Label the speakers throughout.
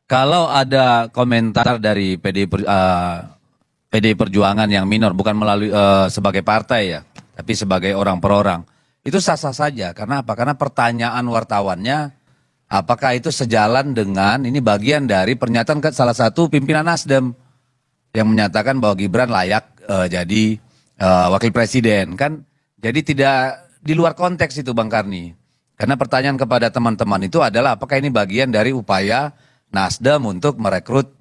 Speaker 1: Kalau ada komentar dari PDI Perjuangan yang minor, bukan melalui sebagai partai ya, tapi sebagai orang per orang, itu sah-sah saja. Karena apa? Karena pertanyaan wartawannya, apakah itu sejalan dengan ini bagian dari pernyataan salah satu pimpinan Nasdem yang menyatakan bahwa Gibran layak jadi wakil presiden, kan? Jadi tidak di luar konteks itu, Bang Karni. Karena pertanyaan kepada teman-teman itu adalah apakah ini bagian dari upaya Nasdem untuk merekrut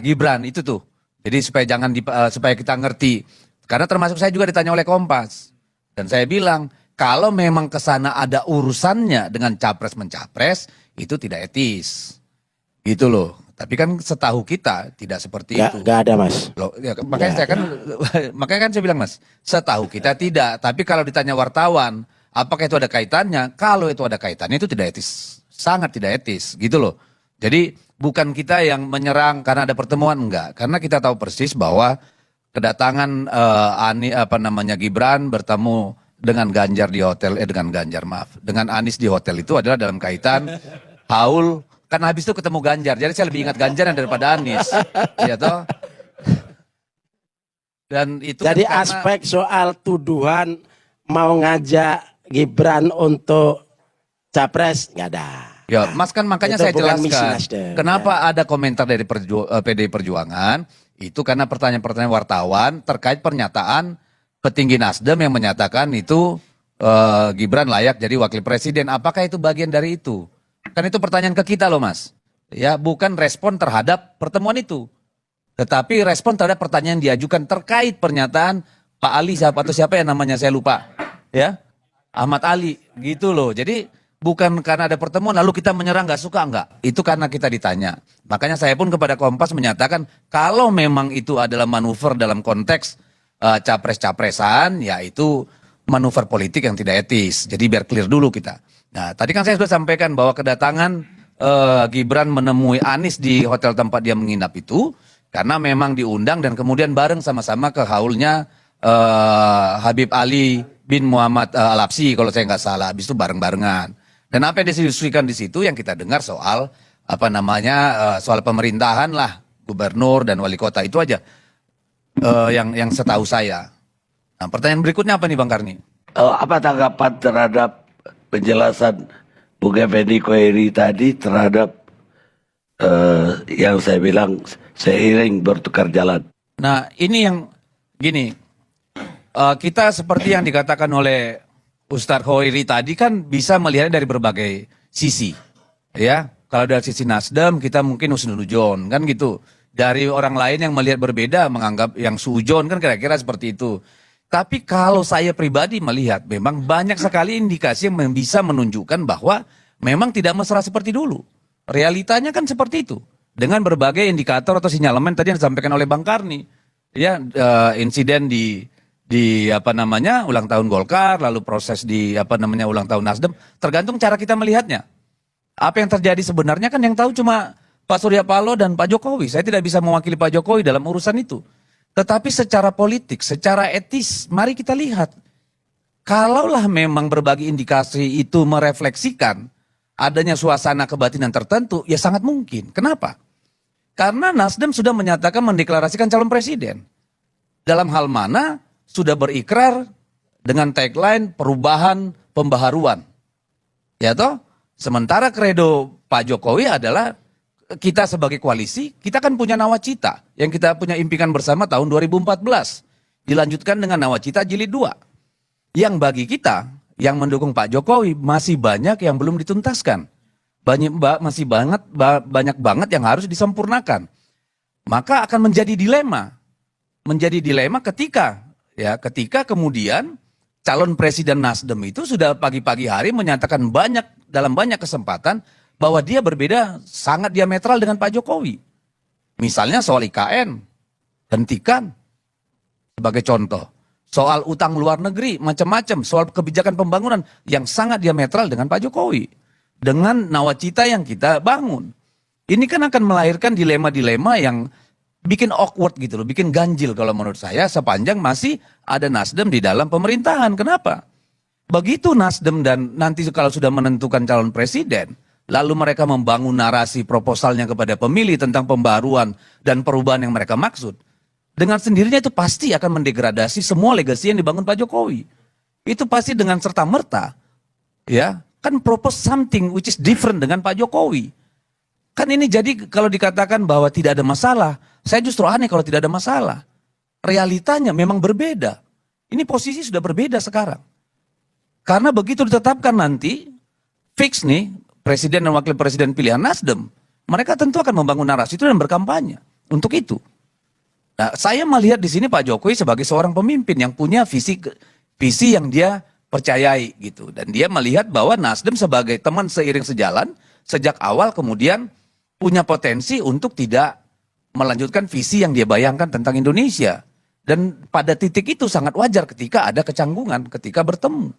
Speaker 1: Gibran itu tuh. Jadi supaya kita ngerti. Karena termasuk saya juga ditanya oleh Kompas. Dan saya bilang kalau memang ke sana ada urusannya dengan capres mencapres itu tidak etis. Gitu loh. Tapi kan setahu kita tidak seperti itu.
Speaker 2: Gak ada, Mas.
Speaker 1: Loh, ya, makanya kan saya bilang, Mas, setahu kita tidak. Tapi kalau ditanya wartawan, apakah itu ada kaitannya? Kalau itu ada kaitannya itu tidak etis. Sangat tidak etis, gitu loh. Jadi bukan kita yang menyerang karena ada pertemuan, enggak. Karena kita tahu persis bahwa kedatangan Gibran bertemu dengan Ganjar di hotel, dengan Anies di hotel itu adalah dalam kaitan haul, kan habis itu ketemu Ganjar. Jadi saya lebih ingat Ganjar daripada Anies. Ya toh? Dan itu
Speaker 2: jadi
Speaker 1: kan
Speaker 2: aspek soal tuduhan mau ngajak Gibran untuk capres nggak ada.
Speaker 1: Ya, Mas, kan makanya saya jelaskan kenapa ada komentar dari PDI Perjuangan itu karena pertanyaan-pertanyaan wartawan terkait pernyataan petinggi Nasdem yang menyatakan itu Gibran layak jadi wakil presiden. Apakah itu bagian dari itu? Kan itu pertanyaan ke kita loh, Mas. Ya, bukan respon terhadap pertemuan itu. Tetapi respon terhadap pertanyaan yang diajukan terkait pernyataan Pak Ali siapa yang namanya saya lupa. Ya. Ahmad Ali gitu loh. Jadi bukan karena ada pertemuan lalu kita menyerang nggak suka, enggak. Itu karena kita ditanya. Makanya saya pun kepada Kompas menyatakan kalau memang itu adalah manuver dalam konteks capres-capresan, ya itu manuver politik yang tidak etis. Jadi biar clear dulu kita. Nah, tadi kan saya sudah sampaikan bahwa kedatangan Gibran menemui Anies di hotel tempat dia menginap itu karena memang diundang dan kemudian bareng sama-sama ke haulnya Habib Ali bin Muhammad Al-Habsyi kalau saya nggak salah. Habis itu bareng-barengan. Dan apa yang didiskusikan di situ yang kita dengar soal soal pemerintahan lah, gubernur dan wali kota itu aja yang setahu saya. Nah, pertanyaan berikutnya apa nih, Bang Karni?
Speaker 3: Apa tanggapan terhadap penjelasan Bung Effendi Koeri tadi terhadap yang saya bilang seiring bertukar jalan?
Speaker 1: Nah, ini yang gini, kita seperti yang dikatakan oleh Ustadz Khoiri tadi kan bisa melihatnya dari berbagai sisi, ya. Kalau dari sisi Nasdem kita mungkin husnudzon kan gitu. Dari orang lain yang melihat berbeda menganggap yang suudzon kan kira-kira seperti itu. Tapi kalau saya pribadi melihat memang banyak sekali indikasi yang bisa menunjukkan bahwa memang tidak mesra seperti dulu. Realitanya kan seperti itu. Dengan berbagai indikator atau sinyalemen tadi yang disampaikan oleh Bang Karni. Ya, insiden di ulang tahun Golkar, lalu proses di ulang tahun Nasdem, tergantung cara kita melihatnya. Apa yang terjadi sebenarnya kan yang tahu cuma Pak Surya Paloh dan Pak Jokowi. Saya tidak bisa mewakili Pak Jokowi dalam urusan itu. Tetapi secara politik, secara etis, mari kita lihat. Kalaulah memang berbagai indikasi itu merefleksikan adanya suasana kebatinan tertentu, ya sangat mungkin. Kenapa? Karena Nasdem sudah menyatakan mendeklarasikan calon presiden. Dalam hal mana sudah berikrar dengan tagline perubahan pembaharuan. Ya toh? Sementara kredo Pak Jokowi adalah kita sebagai koalisi, kita kan punya nawacita yang kita punya impikan bersama tahun 2014. Dilanjutkan dengan nawacita jilid 2. Yang bagi kita yang mendukung Pak Jokowi masih banyak yang belum dituntaskan. Masih banyak banget yang harus disempurnakan. Maka akan menjadi dilema. Menjadi dilema ketika kemudian calon presiden Nasdem itu sudah pagi-pagi hari menyatakan dalam banyak kesempatan bahwa dia berbeda sangat diametral dengan Pak Jokowi. Misalnya soal IKN, hentikan sebagai contoh. Soal utang luar negeri, macam-macam. Soal kebijakan pembangunan yang sangat diametral dengan Pak Jokowi. Dengan nawacita yang kita bangun. Ini kan akan melahirkan dilema-dilema yang bikin awkward gitu loh, bikin ganjil kalau menurut saya sepanjang masih ada Nasdem di dalam pemerintahan. Kenapa? Begitu Nasdem dan nanti kalau sudah menentukan calon presiden, lalu mereka membangun narasi proposalnya kepada pemilih tentang pembaruan dan perubahan yang mereka maksud, dengan sendirinya itu pasti akan mendegradasi semua legasi yang dibangun Pak Jokowi. Itu pasti dengan serta-merta, ya, kan propose something which is different dengan Pak Jokowi. Kan ini jadi kalau dikatakan bahwa tidak ada masalah, saya justru aneh kalau tidak ada masalah. Realitanya memang berbeda. Ini posisi sudah berbeda sekarang. Karena begitu ditetapkan nanti, fix nih, presiden dan wakil presiden pilihan Nasdem, mereka tentu akan membangun narasi itu dan berkampanye untuk itu. Nah, saya melihat di sini Pak Jokowi sebagai seorang pemimpin yang punya visi yang dia percayai gitu. Dan dia melihat bahwa Nasdem sebagai teman seiring sejalan, sejak awal kemudian punya potensi untuk tidak melanjutkan visi yang dia bayangkan tentang Indonesia. Dan pada titik itu sangat wajar ketika ada kecanggungan, ketika bertemu.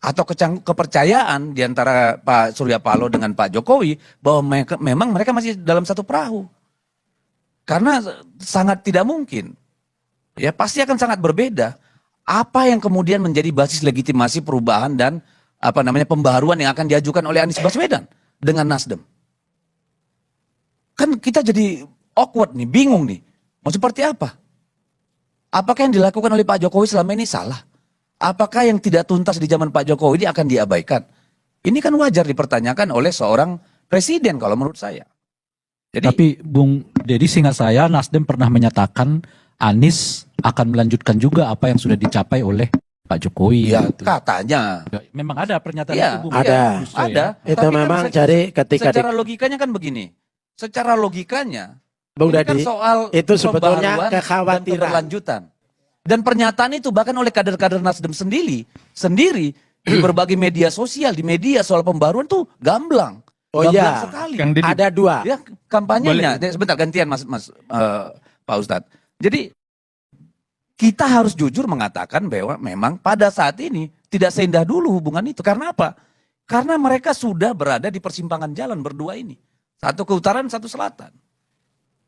Speaker 1: Atau kepercayaan di antara Pak Surya Paloh dengan Pak Jokowi bahwa memang mereka masih dalam satu perahu. Karena sangat tidak mungkin. Ya, pasti akan sangat berbeda. Apa yang kemudian menjadi basis legitimasi perubahan dan pembaharuan yang akan diajukan oleh Anies Baswedan dengan Nasdem. Kan kita jadi awkward nih, bingung nih. Mau seperti apa? Apakah yang dilakukan oleh Pak Jokowi selama ini salah? Apakah yang tidak tuntas di zaman Pak Jokowi ini akan diabaikan? Ini kan wajar dipertanyakan oleh seorang presiden kalau menurut saya. Jadi,
Speaker 4: tapi Bung Deddy, seingat saya Nasdem pernah menyatakan Anies akan melanjutkan juga apa yang sudah dicapai oleh Pak Jokowi.
Speaker 1: ya,
Speaker 4: gitu.
Speaker 1: katanya.
Speaker 4: Memang ada pernyataan
Speaker 1: Ya,
Speaker 4: itu, Bung.
Speaker 2: ada.
Speaker 4: Justru ya.
Speaker 1: Ada.
Speaker 2: Itu
Speaker 1: Tapi kan
Speaker 2: memang jadi ketika
Speaker 1: secara logikanya kan begini. Secara logikanya,
Speaker 2: Bung
Speaker 1: ini kan
Speaker 2: Deddy,
Speaker 1: soal
Speaker 2: itu sebetulnya
Speaker 1: pembaharuan dan
Speaker 2: kekhawatiran.
Speaker 1: keberlanjutan. Dan pernyataan itu bahkan oleh kader-kader Nasdem sendiri di berbagai media sosial, di media soal pembaruan tuh gamblang.
Speaker 2: Oh
Speaker 1: Gamblang
Speaker 2: iya.
Speaker 1: sekali.
Speaker 5: Kang Deddy,
Speaker 2: Ada dua.
Speaker 1: Ya, kampanyenya. Sebentar gantian Pak Ustadz. Jadi kita harus jujur mengatakan bahwa memang pada saat ini tidak seindah dulu hubungan itu. Karena apa? Karena mereka sudah berada di persimpangan jalan berdua ini. Satu ke utara, satu selatan.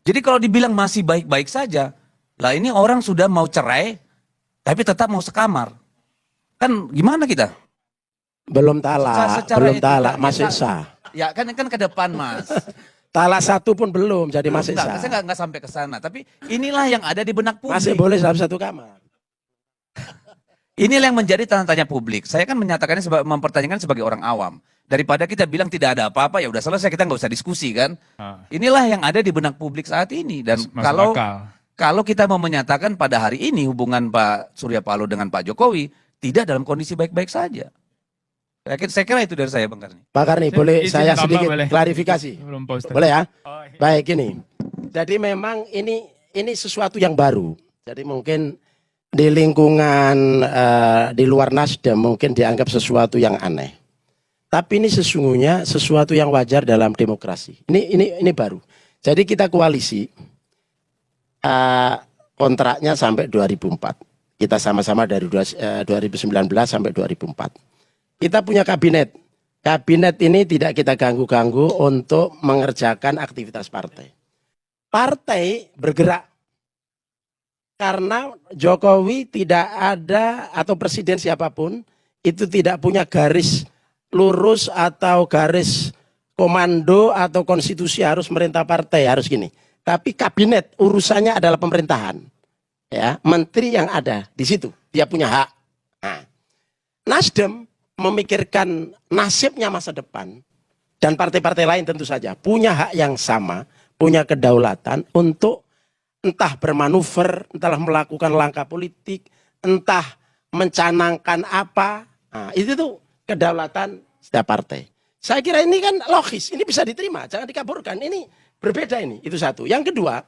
Speaker 1: Jadi kalau dibilang masih baik-baik saja, lah ini orang sudah mau cerai, tapi tetap mau sekamar. Kan gimana kita?
Speaker 2: Belum talak, belum
Speaker 1: etika,
Speaker 2: talak, masih
Speaker 1: ya,
Speaker 2: sah.
Speaker 1: Ya kan ke depan Mas.
Speaker 2: Talak satu pun belum, jadi masih
Speaker 1: Enggak,
Speaker 2: sah.
Speaker 1: saya enggak sampai ke sana. Tapi inilah yang ada di benak publik.
Speaker 2: Masih boleh dalam satu kamar.
Speaker 1: Inilah yang menjadi tanda tanya publik. Saya kan menyatakannya mempertanyakan sebagai orang awam. Daripada kita bilang tidak ada apa-apa, ya udah selesai, kita nggak usah diskusi kan. Inilah yang ada di benak publik saat ini. Dan kalau kita mau menyatakan pada hari ini hubungan Pak Surya Paloh dengan Pak Jokowi tidak dalam kondisi baik-baik saja. Saya kira itu dari saya, Bang Karni.
Speaker 2: Pak Karni, boleh
Speaker 5: Izin
Speaker 2: saya
Speaker 5: tambah
Speaker 2: sedikit
Speaker 5: boleh.
Speaker 2: klarifikasi?
Speaker 5: Belum, Pak Ustadz.
Speaker 2: Boleh ya?
Speaker 5: Oh, iya.
Speaker 2: Baik, ini. Jadi memang ini sesuatu yang baru. Jadi mungkin di lingkungan di luar Nasdem mungkin dianggap sesuatu yang aneh. Tapi ini sesungguhnya sesuatu yang wajar dalam demokrasi. Ini baru. Jadi kita koalisi, kontraknya sampai 2004. Kita sama-sama dari 2019 sampai 2004. Kita punya kabinet. Kabinet ini tidak kita ganggu-ganggu untuk mengerjakan aktivitas partai. Partai bergerak. Karena Jokowi tidak ada atau presiden siapapun itu tidak punya garis lurus atau garis komando atau konstitusi harus merintah partai, harus gini. Tapi kabinet urusannya adalah pemerintahan. Ya, menteri yang ada di situ, dia punya hak. Nah, Nasdem memikirkan nasibnya masa depan dan partai-partai lain tentu saja punya hak yang sama, punya kedaulatan untuk entah bermanuver, entah melakukan langkah politik, entah mencanangkan apa. Nah, itu tuh kedaulatan setiap partai. Saya kira ini kan logis, ini bisa diterima, jangan dikaburkan. Ini berbeda ini, itu satu. Yang kedua,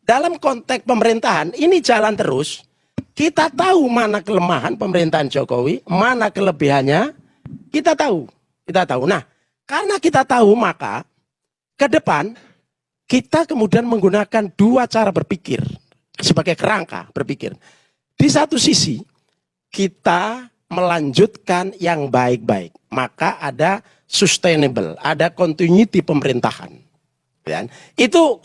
Speaker 2: dalam konteks pemerintahan ini jalan terus. Kita tahu mana kelemahan pemerintahan Jokowi, mana kelebihannya, kita tahu. Kita tahu. Nah, karena kita tahu maka ke depan kita kemudian menggunakan dua cara berpikir sebagai kerangka berpikir. Di satu sisi kita melanjutkan yang baik-baik, maka ada sustainable, ada continuity pemerintahan. Dan itu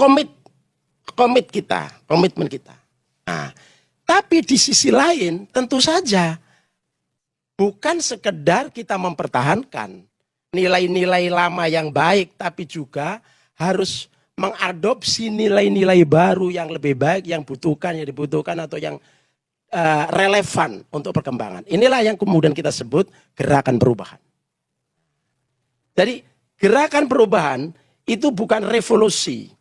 Speaker 2: komitmen kita. Nah, tapi di sisi lain tentu saja bukan sekedar kita mempertahankan, nilai-nilai lama yang baik, tapi juga harus mengadopsi nilai-nilai baru yang lebih baik, yang dibutuhkan atau yang relevan untuk perkembangan. Inilah yang kemudian kita sebut gerakan perubahan. Jadi gerakan perubahan itu bukan revolusi,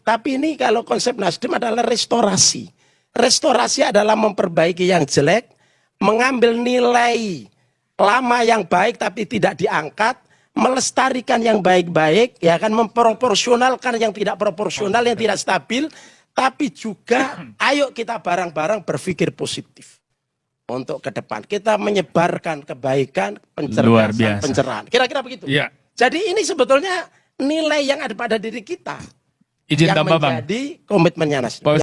Speaker 2: tapi ini kalau konsep Nasdem adalah restorasi. Restorasi adalah memperbaiki yang jelek, mengambil nilai lama yang baik tapi tidak diangkat, melestarikan yang baik-baik, ya kan, memproporsionalkan yang tidak proporsional, yang tidak stabil, tapi juga ayo kita bareng-bareng berpikir positif untuk ke depan. Kita menyebarkan kebaikan, pencerdasan, pencerahan. Kira-kira begitu.
Speaker 5: Ya.
Speaker 2: Jadi ini sebetulnya nilai yang ada pada diri kita
Speaker 5: Izin
Speaker 2: yang
Speaker 5: tambah, Bang.
Speaker 2: menjadi komitmennya Nasdem.